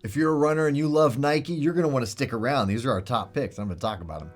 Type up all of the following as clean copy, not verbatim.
If you're a runner and you love Nike, you're going to want to stick around. These are our top picks. I'm going to talk about them.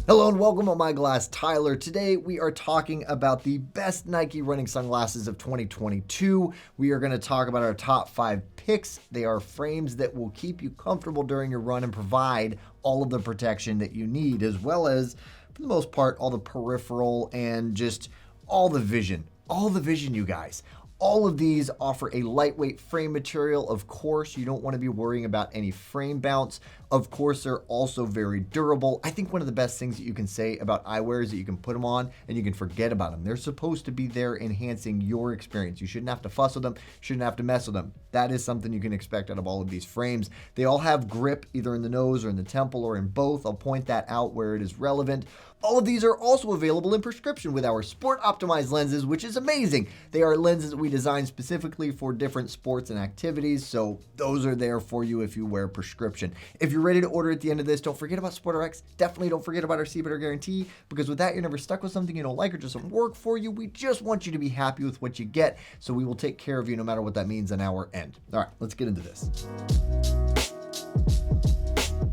Hello and welcome on My Glass Tyler. Today we are talking about the best Nike running sunglasses of 2022. We are going to talk about our top 5 picks. They are frames that will keep you comfortable during your run and provide all of the protection that you need, as well as, for the most part, all the peripheral and just all the vision. All the vision, you guys. All of these offer a lightweight frame material. Of course, you don't want to be worrying about any frame bounce. Of course, they're also very durable. I think one of the best things that you can say about eyewear is that you can put them on and you can forget about them. They're supposed to be there enhancing your experience. You shouldn't have to fuss with them, shouldn't have to mess with them. That is something you can expect out of all of these frames. They all have grip either in the nose or in the temple or in both. I'll point that out where it is relevant. All of these are also available in prescription with our sport optimized lenses, which is amazing. They are lenses that we designed specifically for different sports and activities, so those are there for you if you wear prescription. If you're ready to order at the end of this, don't forget about SportRx. Definitely don't forget about our See Better guarantee, because with that, you're never stuck with something you don't like or just doesn't work for you. We just want you to be happy with what you get, so we will take care of you no matter what that means on our end. All right, let's get into this.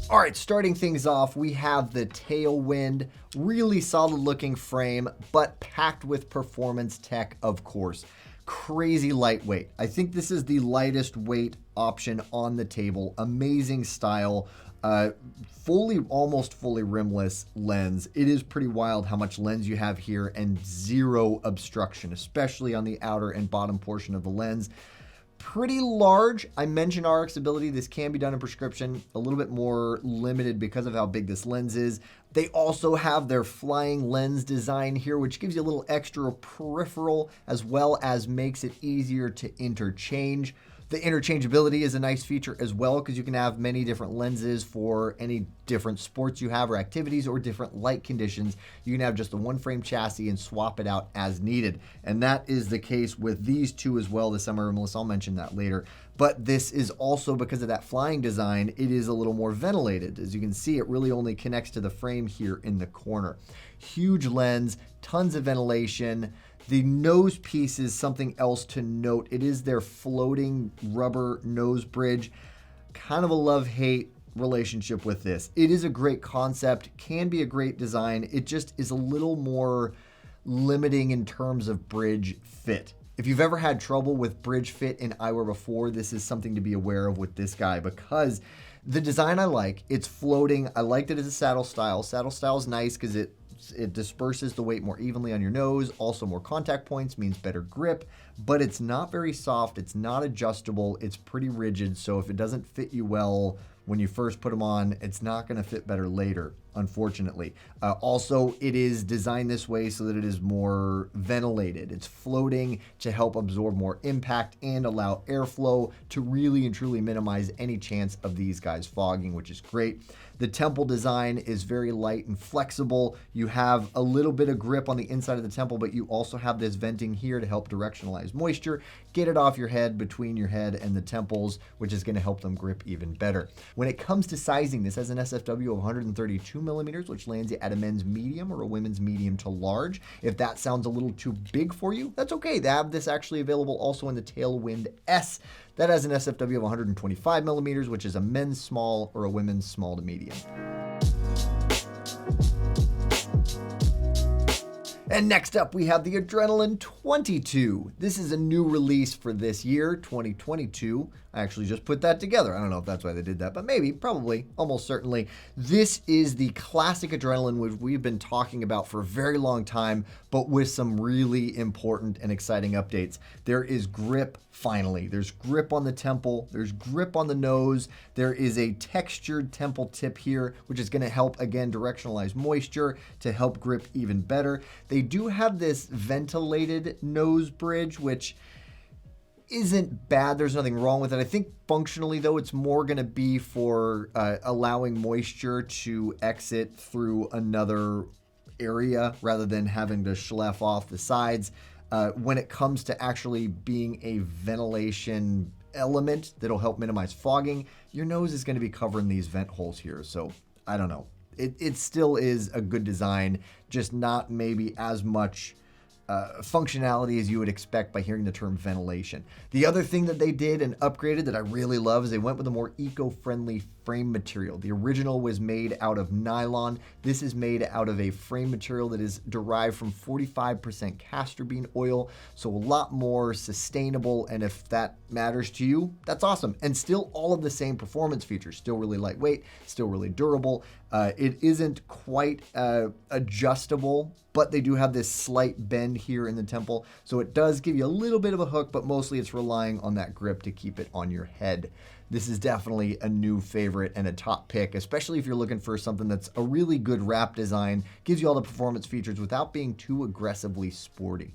All right, starting things off, we have the Tailwind, really solid looking frame, but packed with performance tech, of course. Crazy lightweight. I think this is the lightest weight option on the table. Amazing style. Almost fully rimless lens. It is pretty wild how much lens you have here and zero obstruction, especially on the outer and bottom portion of the lens. Pretty large. I mentioned RX ability. This can be done in prescription, a little bit more limited because of how big this lens is. They also have their flying lens design here, which gives you a little extra peripheral as well as makes it easier to interchange. The interchangeability is a nice feature as well, because you can have many different lenses for any different sports you have or activities or different light conditions. You can have just the one frame chassis and swap it out as needed. And that is the case with these two as well, the semi-rimless. I'll mention that later. But this is also, because of that flying design, it is a little more ventilated. As you can see, it really only connects to the frame here in the corner. Huge lens, tons of ventilation. The nose piece is something else to note. It is their floating rubber nose bridge. Kind of a love-hate relationship with this. It is a great concept, can be a great design. It just is a little more limiting in terms of bridge fit. If you've ever had trouble with bridge fit in eyewear before, this is something to be aware of with this guy, because the design I like, it's floating. I like that it's a saddle style. Saddle style is nice because it disperses the weight more evenly on your nose. Also, more contact points means better grip, but it's not very soft. It's not adjustable. It's pretty rigid. So if it doesn't fit you well when you first put them on, it's not going to fit better later, unfortunately. Also, it is designed this way so that it is more ventilated. It's floating to help absorb more impact and allow airflow to really and truly minimize any chance of these guys fogging, which is great. The temple design is very light and flexible. You have a little bit of grip on the inside of the temple, but you also have this venting here to help directionalize moisture, get it off your head, between your head and the temples, which is going to help them grip even better. When it comes to sizing, this has an SFW of 132 millimeters, which lands you at a men's medium or a women's medium to large. If that sounds a little too big for you, that's okay. They have this actually available also in the Tailwind S. That has an SFW of 125 millimeters, which is a men's small or a women's small to medium. And next up, we have the Adrenaline 22. This is a new release for this year, 2022. I actually just put that together. I don't know if that's why they did that, but maybe, probably, almost certainly. This is the classic Adrenaline, which we've been talking about for a very long time, but with some really important and exciting updates. There is grip, finally. There's grip on the temple. There's grip on the nose. There is a textured temple tip here, which is going to help, again, directionalize moisture to help grip even better. They do have this ventilated nose bridge, which isn't bad. There's nothing wrong with it. I think functionally, though, it's more going to be for allowing moisture to exit through another area rather than having to schleff off the sides. When it comes to actually being a ventilation element that'll help minimize fogging, your nose is going to be covering these vent holes here. So I don't know. it still is a good design, just not maybe as much functionality as you would expect by hearing the term ventilation. The other thing that they did and upgraded that I really love is they went with a more eco-friendly frame material. The original was made out of nylon. This is made out of a frame material that is derived from 45% castor bean oil, so a lot more sustainable, and if that matters to you, that's awesome. And still all of the same performance features, still really lightweight, still really durable. It isn't quite adjustable, but they do have this slight bend here in the temple, so it does give you a little bit of a hook, but mostly it's relying on that grip to keep it on your head. This is definitely a new favorite and a top pick, especially if you're looking for something that's a really good wrap design, gives you all the performance features without being too aggressively sporty.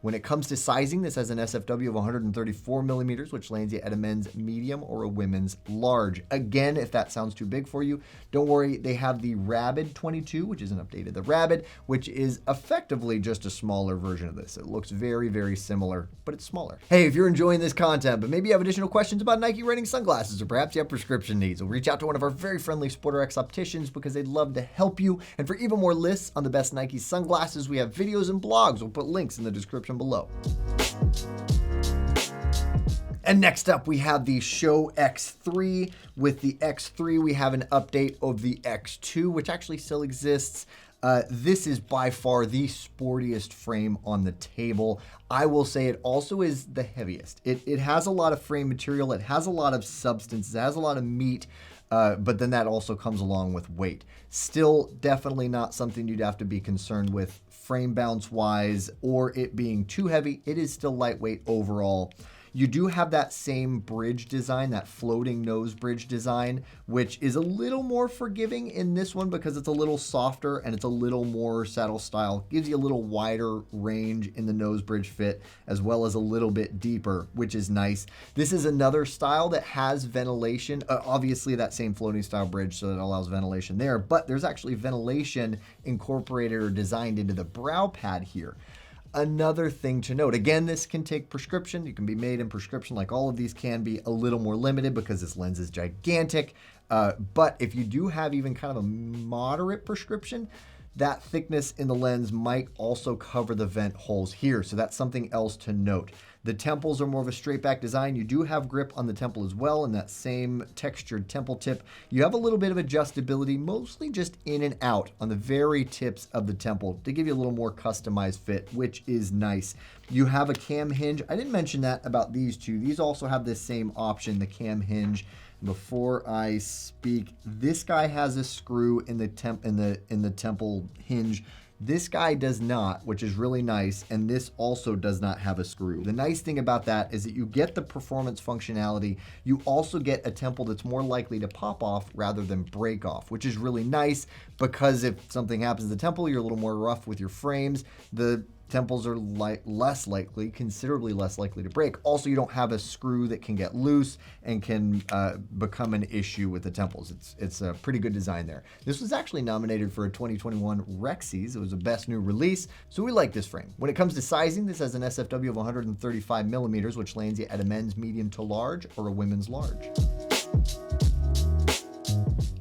When it comes to sizing, this has an SFW of 134 millimeters, which lands you at a men's medium or a women's large. Again, if that sounds too big for you, don't worry. They have the Rabid 22, which isn't updated. The Rabid, which is effectively just a smaller version of this. It looks very, very similar, but it's smaller. Hey, if you're enjoying this content, but maybe you have additional questions about Nike running sunglasses, or perhaps you have prescription needs, we'll reach out to one of our very friendly SportRx opticians because they'd love to help you. And for even more lists on the best Nike sunglasses, we have videos and blogs. We'll put links in the description below. And next up, we have the Show X3. With the X3, we have an update of the X2, which actually still exists. This is by far the sportiest frame on the table. I will say it also is the heaviest. It has a lot of frame material. It has a lot of substance. It has a lot of meat. But then that also comes along with weight. Still definitely not something you'd have to be concerned with frame bounce wise or it being too heavy. It is still lightweight overall. You do have that same bridge design, that floating nose bridge design, which is a little more forgiving in this one because it's a little softer and it's a little more saddle style. Gives you a little wider range in the nose bridge fit as well as a little bit deeper, which is nice. This is another style that has ventilation. Obviously that same floating style bridge, so that allows ventilation there, but there's actually ventilation incorporated or designed into the brow pad here. Another thing to note, again, this can take prescription. You can be made in prescription like all of these can be, a little more limited because this lens is gigantic. But if you do have even kind of a moderate prescription, that thickness in the lens might also cover the vent holes here. So that's something else to note. The temples are more of a straight back design. You do have grip on the temple as well in that same textured temple tip. You have a little bit of adjustability, mostly just in and out on the very tips of the temple to give you a little more customized fit, which is nice. You have a cam hinge. I didn't mention that about these two. These also have this same option, the cam hinge. Before I speak, this guy has a screw in the temple hinge. This guy does not, which is really nice, and this also does not have a screw. The nice thing about that is that you get the performance functionality. You also get a temple that's more likely to pop off rather than break off, which is really nice because if something happens to the temple, you're a little more rough with your frames. The temples are less likely, considerably less likely to break. Also, you don't have a screw that can get loose and can become an issue with the temples. It's a pretty good design there. This was actually nominated for a 2021 Rexies. It was a best new release, so we like this frame. When it comes to sizing, this has an SFW of 135 millimeters, which lands you at a men's medium to large or a women's large.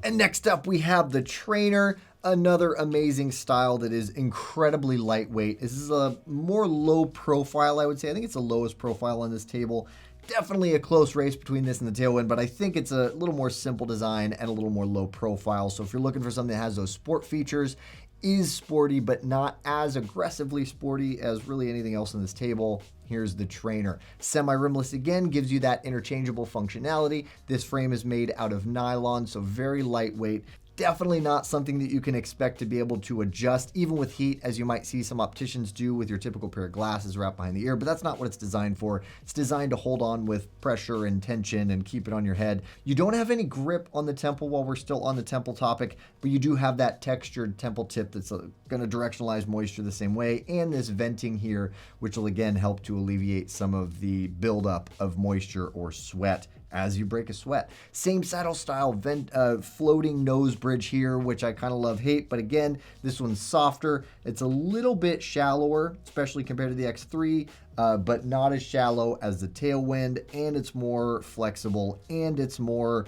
And next up, we have the Trainer. Another amazing style that is incredibly lightweight. This is a more low profile, I would say. I think it's the lowest profile on this table. Definitely a close race between this and the Tailwind, but I think it's a little more simple design and a little more low profile. So if you're looking for something that has those sport features, is sporty, but not as aggressively sporty as really anything else on this table, here's the Trainer. Semi-rimless again gives you that interchangeable functionality. This frame is made out of nylon, so very lightweight. Definitely not something that you can expect to be able to adjust, even with heat, as you might see some opticians do with your typical pair of glasses wrapped behind the ear, but that's not what it's designed for. It's designed to hold on with pressure and tension and keep it on your head. You don't have any grip on the temple while we're still on the temple topic, but you do have that textured temple tip that's going to directionalize moisture the same way, and this venting here, which will again help to alleviate some of the buildup of moisture or sweat as you break a sweat. Same saddle style floating nose bridge here, which I kind of love hate, but again, this one's softer. It's a little bit shallower, especially compared to the X3, but not as shallow as the Tailwind, and it's more flexible, and it's more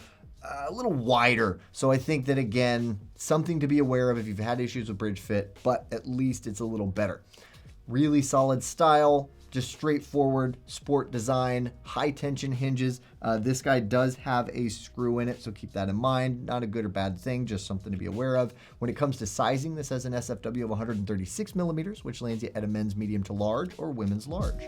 a little wider. So I think that, again, something to be aware of if you've had issues with bridge fit, but at least it's a little better. Really solid style, just straightforward sport design, high tension hinges. This guy does have a screw in it, so keep that in mind. Not a good or bad thing, just something to be aware of. When it comes to sizing, this has an SFW of 136 millimeters, which lands you at a men's medium to large or women's large.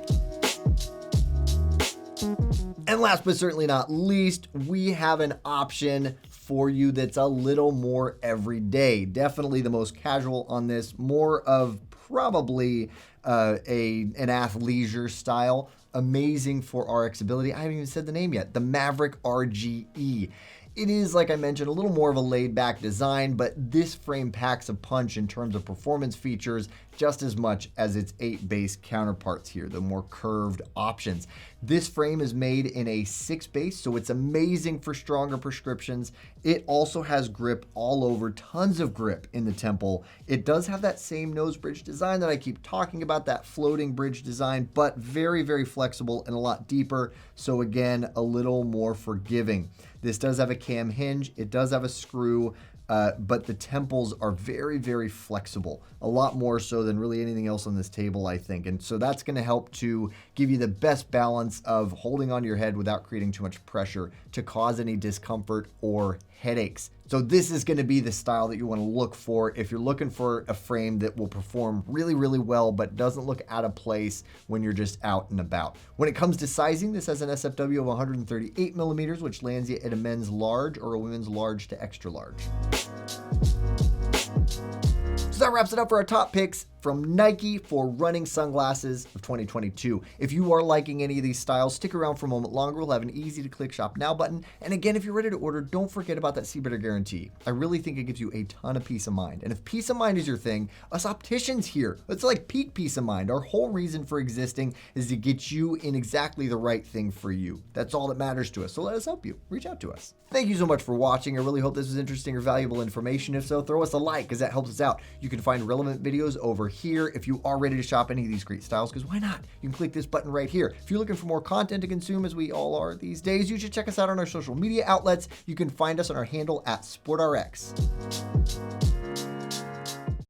And last but certainly not least, we have an option for you that's a little more everyday. Definitely the most casual on this, more of probably an athleisure style. Amazing for RX ability. I haven't even said the name yet. The Maverick RGE. It is, like I mentioned, a little more of a laid-back design, but this frame packs a punch in terms of performance features just as much as its 8 base counterparts here, the more curved options. This frame is made in a 6 base, so it's amazing for stronger prescriptions. It also has grip all over, tons of grip in the temple. It does have that same nose bridge design that I keep talking about, that floating bridge design, but very, very flexible and a lot deeper. So again, a little more forgiving. This does have a cam hinge. It does have a screw. But the temples are very, very flexible, a lot more so than really anything else on this table, I think. And so that's going to help to give you the best balance of holding onto your head without creating too much pressure to cause any discomfort or headaches. So this is going to be the style that you want to look for if you're looking for a frame that will perform really, really well, but doesn't look out of place when you're just out and about. When it comes to sizing, this has an SFW of 138 millimeters, which lands you at a men's large or a women's large to extra large. So that wraps it up for our top picks from Nike for running sunglasses of 2022. If you are liking any of these styles, stick around for a moment longer. We'll have an easy to click shop now button. And again, if you're ready to order, don't forget about that See Better guarantee. I really think it gives you a ton of peace of mind. And if peace of mind is your thing, us opticians here, it's like peak peace of mind. Our whole reason for existing is to get you in exactly the right thing for you. That's all that matters to us. So let us help you. Reach out to us. Thank you so much for watching. I really hope this was interesting or valuable information. If so, throw us a like because that helps us out. You can find relevant videos over here if you are ready to shop any of these great styles, because why not? You can click this button right here. If you're looking for more content to consume, as we all are these days, you should check us out on our social media outlets. You can find us on our handle at SportRx.